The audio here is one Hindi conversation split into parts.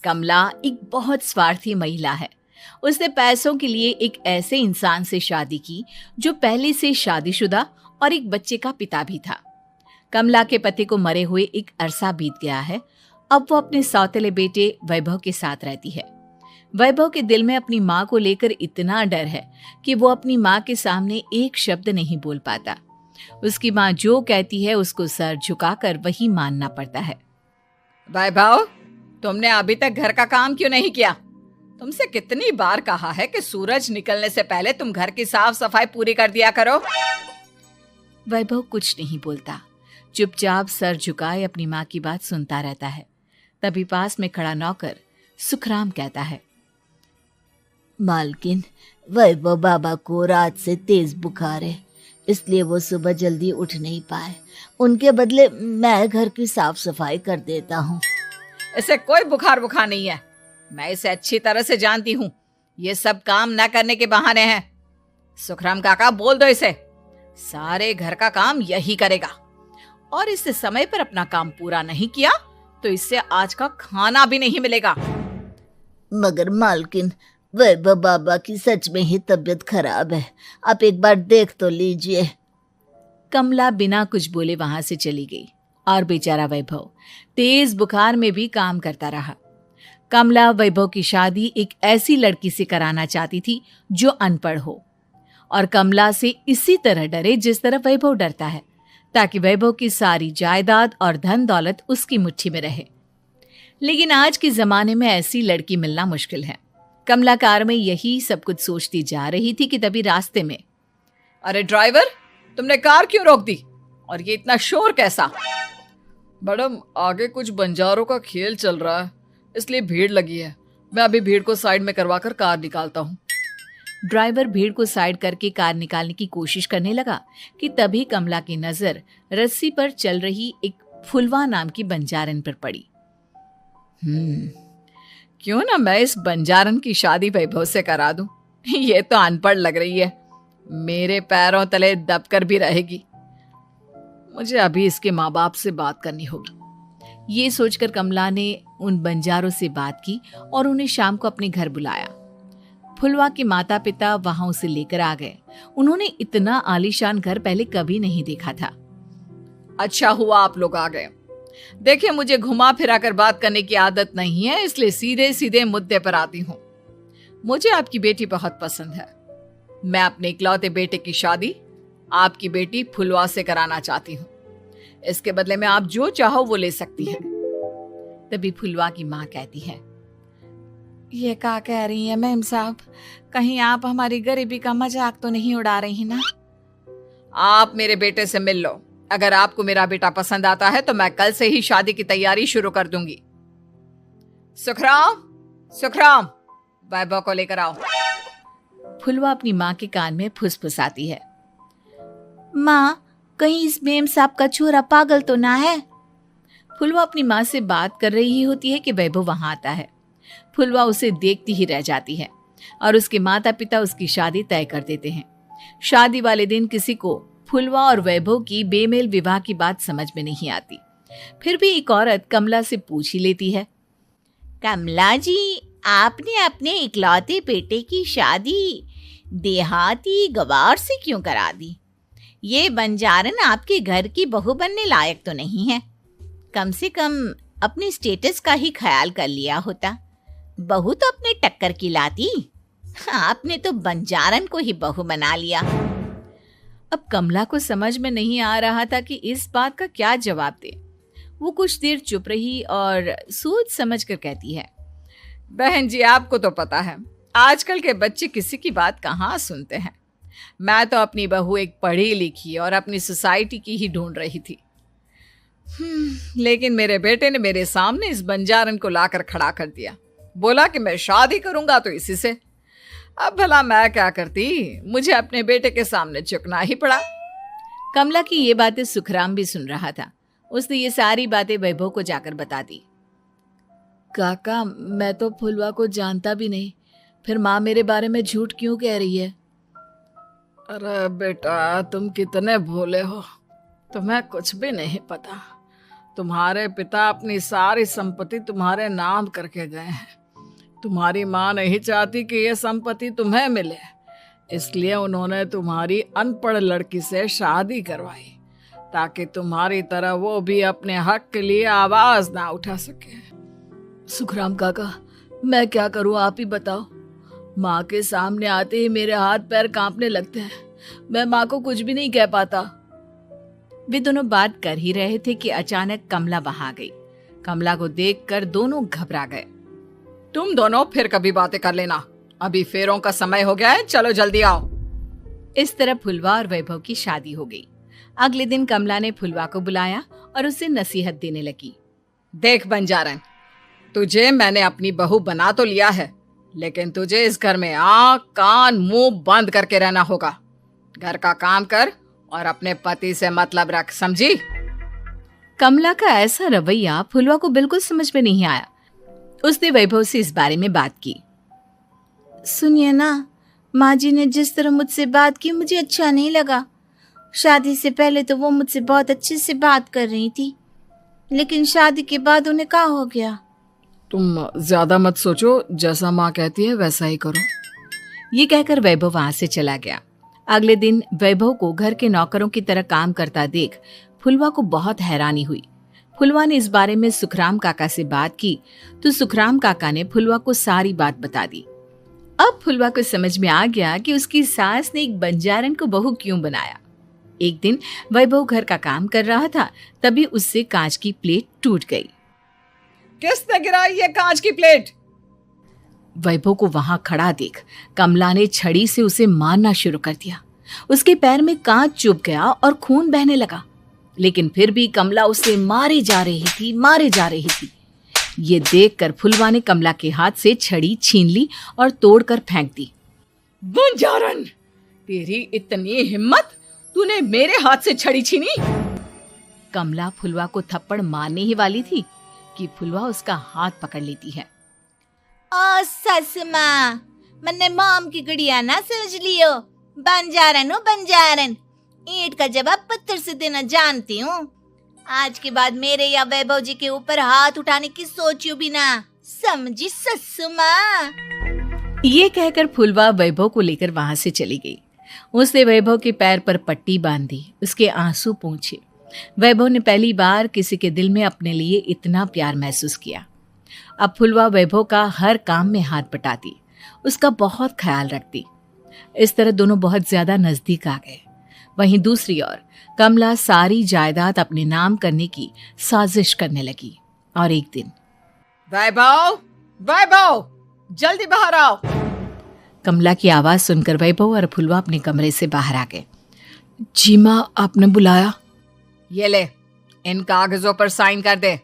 कमला एक बहुत स्वार्थी महिला है। उसने पैसों के लिए एक ऐसे इंसान से शादी की जो पहले से शादीशुदा और एक बच्चे का पिता भी था। कमला के पति को मरे हुए एक अरसा बीत गया है। अब वो अपने सौतेले बेटे वैभव के साथ रहती है। वैभव के दिल में अपनी माँ को लेकर इतना डर है कि वो अपनी माँ के सामने एक शब्द नहीं बोल पाता। उसकी माँ जो कहती है उसको सर झुकाकर वही मानना पड़ता है। वैभव, तुमने अभी तक घर का काम क्यों नहीं किया? तुमसे कितनी बार कहा है कि सूरज निकलने से पहले तुम घर की साफ सफाई पूरी कर दिया करो। वैभव कुछ नहीं बोलता, चुपचाप सर झुकाए अपनी माँ की बात सुनता रहता है। तभी पास में खड़ा नौकर सुखराम कहता है, मालकिन, वैभव बाबा को रात से तेज बुखार है, इसलिए वो सुबह जल्दी उठ नहीं पाए। उनके बदले मैं घर की साफ सफाई कर देता हूँ। इसे कोई बुखार नहीं है। मैं इसे अच्छी तरह से जानती हूँ। ये सब काम न करने के बहाने हैं। सुखराम काका, बोल दो इसे, सारे घर का काम यही करेगा। और इससे समय पर अपना काम पूरा नहीं किया तो इससे आज का खाना भी नहीं मिलेगा। मगर मालकिन, वैभव बाबा की सच में ही तबीयत खराब है, आप एक बार देख तो लीजिए। कमला बिना कुछ बोले वहां से चली गई और बेचारा वैभव तेज बुखार में भी काम करता रहा। कमला वैभव की शादी एक ऐसी लड़की से कराना चाहती थी जो अनपढ़ हो और कमला से इसी तरह डरे जिस तरह वैभव डरता है, ताकि वैभव की सारी जायदाद और धन दौलत उसकी मुट्ठी में रहे। लेकिन आज के जमाने में ऐसी लड़की मिलना मुश्किल है। कमला कार में यही सब कुछ सोचती जा रही थी कि तभी रास्ते में, अरे ड्राइवर, तुमने कार क्यों रोक दी? और ये इतना शोर कैसा? मैडम, आगे कुछ बंजारों का खेल चल रहा है, इसलिए भीड़ लगी है। मैं अभी भीड़ को साइड में करवाकर कार निकालता हूँ। ड्राइवर भीड़ को साइड करके कार निकालने की कोशिश करने लगा कि तभी कमला की नजर रस्सी पर चल रही एक फुलवा नाम की बंजारन पर पड़ी। क्यों ना मैं इस बंजारन की शादी वैभव से करा दूं? ये तो अनपढ़ लग रही है, मेरे पैरों तले दबकर भी रहेगी। मुझे अभी इसके माँ बाप से बात करनी होगी। ये सोचकर कमला ने उन बंजारों से बात की और उन्हें शाम को अपने घर बुलाया। फुलवा के माता पिता वहां उसे लेकर आ गए। उन्होंने इतना आलीशान घर पहले कभी नहीं देखा था। अच्छा हुआ आप लोग आ गए। देखिए, मुझे घुमा फिरा कर बात करने की आदत नहीं है, इसलिए सीधे सीधे मुद्दे पर आती हूँ। मुझे आपकी बेटी बहुत पसंद है। मैं अपने इकलौते बेटे की शादी आपकी बेटी फुलवा से कराना चाहती हूँ। इसके बदले में आप जो चाहो वो ले सकती हैं। तभी फुलवा की माँ कहती है, ये क्या कह रही है मेम साहब? कहीं आप हमारी गरीबी का मजाक तो नहीं उड़ा रही ना? आप मेरे बेटे से मिल लो। अगर आपको मेरा बेटा पसंद आता है तो मैं कल से ही शादी की तैयारी शुरू कर दूंगी। सुखराम, वैभव को लेकर आओ। फुलवा अपनी माँ के कान में फुसफुसाती है, माँ, कहीं इस मेम साहब का छोरा पागल तो ना है? फुलवा अपनी माँ से बात कर रही होती है कि वैभव वहां आता है। फुलवा उसे देखती ही रह जाती है और उसके माता पिता उसकी शादी तय कर देते हैं। शादी वाले दिन किसी को फुलवा और वैभव की बेमेल विवाह की बात समझ में नहीं आती। फिर भी एक औरत कमला से पूछ ही लेती है, कमला जी, आपने अपने इकलौते बेटे की शादी देहाती गवार से क्यों करा दी? ये बंजारन आपके घर की बहू बनने लायक तो नहीं है। कम से कम अपने स्टेटस का ही ख्याल कर लिया होता। बहू तो अपने टक्कर की लाती, आपने तो बंजारन को ही बहू बना लिया। अब कमला को समझ में नहीं आ रहा था कि इस बात का क्या जवाब दे। वो कुछ देर चुप रही और सोच समझ कर कहती है, बहन जी, आपको तो पता है आजकल के बच्चे किसी की बात कहाँ सुनते हैं। मैं तो अपनी बहू एक पढ़ी लिखी और अपनी सोसाइटी की ही ढूंढ रही थी। लेकिन मेरे बेटे ने मेरे सामने इस बंजारन को लाकर खड़ा कर दिया। बोला कि मैं शादी करूंगा तो इसी से। अब भला मैं क्या करती, मुझे अपने बेटे के सामने झुकना ही पड़ा। कमला की ये बातें सुखराम भी सुन रहा था। उसने ये सारी बातें वैभव को जाकर बता दी। काका, मैं तो फुलवा को जानता भी नहीं, फिर माँ मेरे बारे में झूठ क्यों कह रही है? अरे बेटा, तुम कितने भोले हो, तुम्हें कुछ भी नहीं पता। तुम्हारे पिता अपनी सारी संपत्ति तुम्हारे नाम करके गए हैं। तुम्हारी माँ नहीं चाहती कि यह संपत्ति तुम्हें मिले, इसलिए उन्होंने तुम्हारी अनपढ़ लड़की से शादी करवाई ताकि तुम्हारी तरह वो भी अपने हक के लिए आवाज ना उठा सके। सुखराम काका, मैं क्या करूं, आप ही बताओ। माँ के सामने आते ही मेरे हाथ पैर कांपने लगते हैं। मैं माँ को कुछ भी नहीं कह पाता। वे दोनों बात कर ही रहे थे कि अचानक कमला वहां आ गई। कमला को देखकर दोनों घबरा गए। तुम दोनों फिर कभी बातें कर लेना, अभी फेरों का समय हो गया है, चलो जल्दी आओ। इस तरह फुलवा और वैभव की शादी हो गई। अगले दिन कमला ने फुलवा को बुलाया और उसे नसीहत देने लगी। देख बंजारन, तुझे मैंने अपनी बहू बना तो लिया है, लेकिन तुझे इस घर में आंख कान मुंह बंद करके रहना होगा। घर का काम कर और अपने पति से मतलब रख, समझी? कमला का ऐसा रवैया फुलवा को बिल्कुल समझ में नहीं आया। उसने वैभव से इस बारे में बात की। सुनिए ना, माँ जी ने जिस तरह मुझसे बात की मुझे अच्छा नहीं लगा। शादी से पहले तो वो मुझसे बहुत अच्छे से बात कर रही थी, लेकिन शादी के बाद उन्हें क्या हो गया? तुम ज्यादा मत सोचो, जैसा माँ कहती है वैसा ही करो। ये कहकर वैभव वहां से चला गया। अगले दिन वैभव को घर के नौकरों की तरह काम करता देख फुलवा को बहुत हैरानी हुई। फुलवा ने इस बारे में सुखराम काका से बात की तो सुखराम काका ने फुलवा को सारी बात बता दी। अब फुलवा को समझ में आ गया कि उसकी सास ने एक बंजारन को बहू क्यों बनाया। एक दिन वैभव घर का काम कर रहा था, तभी उससे कांच की प्लेट टूट गई। किसने गिराई ये कांच की प्लेट? वैभव को वहां खड़ा देख कमला ने छड़ी से उसे मारना शुरू कर दिया। उसके पैर में कांच चुभ गया और खून बहने लगा, लेकिन फिर भी कमला उसे मारे जा रही थी। ये देखकर फुलवा ने कमला के हाथ से छड़ी छीन ली और तोड़कर फेंक दी। बंजारन, तेरी इतनी हिम्मत, तूने मेरे हाथ से छड़ी छीनी? कमला फुलवा को थप्पड़ मारने ही वाली थी कि फुलवा उसका हाथ पकड़ लेती है। ओ सस माँ, मैंने मॉम की गुड़िया ना समझ लियो। बंजारन हो बंजारन, ईंट का जवाब पत्थर से देना जानती हूँ। आज के बाद मेरे या वैभव जी के ऊपर हाथ उठाने की सोचियो भी ना, समझी ससु माँ? ये कहकर फुलवा वैभव को लेकर वहां से चली गई। उसने वैभव के पैर पर पट्टी बांधी, उसके आंसू पोंछे। वैभव ने पहली बार किसी के दिल में अपने लिए इतना प्यार महसूस किया। अब फुलवा वैभव का हर काम में हाथ बटाती, उसका बहुत ख्याल रखती। इस तरह दोनों बहुत ज्यादा नजदीक आ गए। वहीं दूसरी ओर कमला सारी जायदाद अपने नाम करने की साजिश करने लगी। और एक दिन, वैभव, वैभव, जल्दी बाहर आओ। कमला की आवाज सुनकर वैभव और फुलवा अपने कमरे से बाहर आ गए। जी माँ, आपने बुलाया? ये ले, इन कागजों पर साइन कर दे।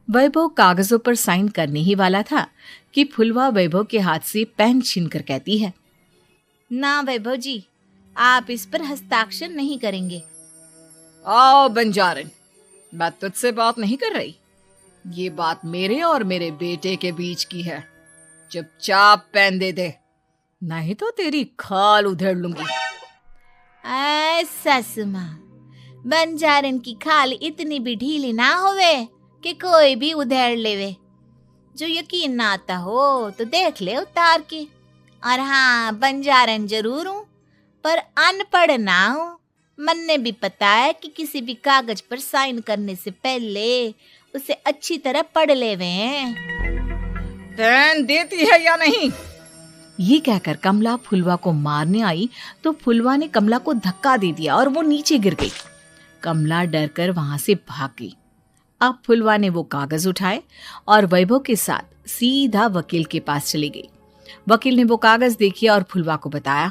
वैभव कागजों पर साइन करने ही वाला था कि फुलवा वैभव के हाथ से पेन छीनकर कहती है, ना वैभव जी, आप इस पर हस्ताक्षर नहीं करेंगे। आओ बंजारन, मैं तुझसे बात नहीं कर रही। ये बात मेरे और मेरे बेटे के बीच की है। चुपचाप पेन दे दे, नहीं तो तेरी खाल उधेड़ लूंगी। ससु माँ, बंजारन की खाल इतनी भी ढीली ना होवे कि कोई भी उधेड़ लेवे। जो यकीन ना आता हो तो देख ले उतार के। और हाँ, बंजारन जरूर हूँ पर अनपढ़ ना हूँ। मैंने भी पता है कि किसी भी कागज पर साइन करने से पहले उसे अच्छी तरह पढ़ लेवे हैं। पेन देती है या नहीं? ये कहकर कमला फुलवा को मारने आई तो फुलवा ने कमला को धक्का दे दिया और वो नीचे गिर गई। कमला डरकर वहां से भाग गई। अब फुलवा ने वो कागज उठाए और वैभव के साथ सीधा वकील के पास चली गई। वकील ने वो कागज देखी और फुलवा को बताया,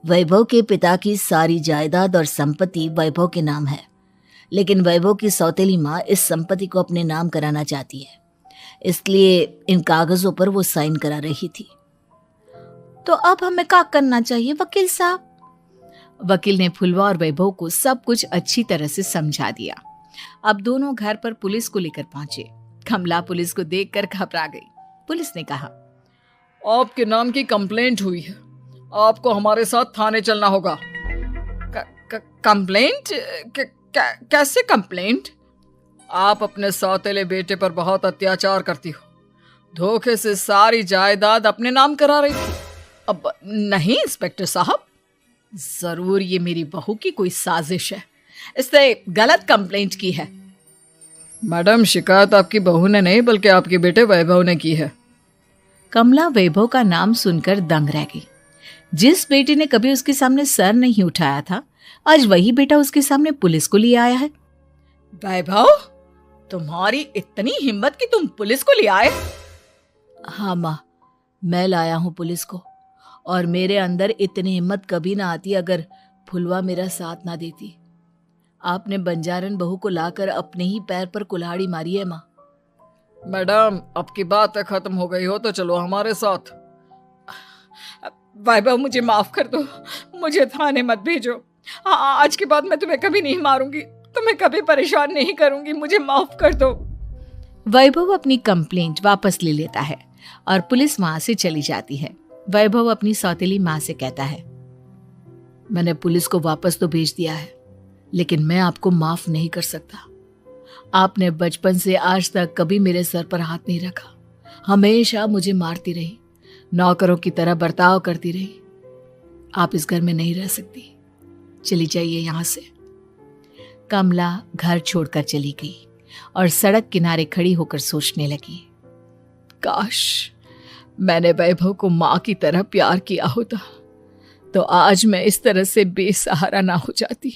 वैभव के पिता की सारी जायदाद और संपत्ति वैभव के नाम है, लेकिन वैभव की सौतेली माँ इस संपत्ति को अपने नाम कराना चाहती है, इसलिए इन कागजों पर वो साइन करा रही थी। तो अब हमें क्या करना चाहिए वकील साहब? वकील ने फुलवा और वैभव को सब कुछ अच्छी तरह से समझा दिया। अब दोनों घर पर पुलिस को लेकर पहुंचे। कमला पुलिस को देखकर घबरा गई। पुलिस ने कहा, आपके नाम की कंप्लेंट हुई है, आपको हमारे साथ थाने चलना होगा। कंप्लेंट? कैसे कंप्लेंट? आप अपने सौतेले बेटे पर बहुत अत्याचार करती हो, धोखे से सारी जायदाद अपने नाम करा रही थी। अब नहीं इंस्पेक्टर साहब, जरूर ये मेरी बहू की कोई साजिश है, इसने गलत कंप्लेंट की है। मैडम, शिकायत आपकी बहू ने नहीं बल्कि आपके बेटे वैभव ने की है। कमला वैभव का नाम सुनकर दंग रह गई। जिस बेटे ने कभी उसके सामने सर नहीं उठाया था, आज वही बेटा उसके सामने पुलिस को लिए आया है। वैभव, तुम्हारी इतनी हिम्मत कि तुम पुलिस को ले आए? हाँ माँ, मैं लाया हूँ पुलिस को, और मेरे अंदर इतनी हिम्मत कभी ना आती अगर फुलवा मेरा साथ ना देती। आपने बंजारन बहू को लाकर अपने ही पैर पर कुल्हाड़ी मारी है माँ। मैडम, अब की बात खत्म हो गई हो तो चलो हमारे साथ। वैभव, मुझे माफ कर दो, मुझे थाने मत भेजो। आज के बाद मैं तुम्हें कभी नहीं मारूंगी, तुम्हें कभी परेशान नहीं करूंगी, मुझे माफ कर दो। वैभव अपनी कंप्लेंट वापस ले लेता है और पुलिस वहां से चली जाती है। वैभव अपनी सौतेली माँ से कहता है, मैंने पुलिस को वापस तो भेज दिया है, लेकिन मैं आपको माफ नहीं कर सकता। आपने बचपन से आज तक कभी मेरे सर पर हाथ नहीं रखा, हमेशा मुझे मारती रही, नौकरों की तरह बर्ताव करती रही। आप इस घर में नहीं रह सकती, चली जाइए यहां से। कमला घर छोड़कर चली गई और सड़क किनारे खड़ी होकर सोचने लगी, काश मैंने वैभव को माँ की तरह प्यार किया होता तो आज मैं इस तरह से बेसहारा ना हो जाती।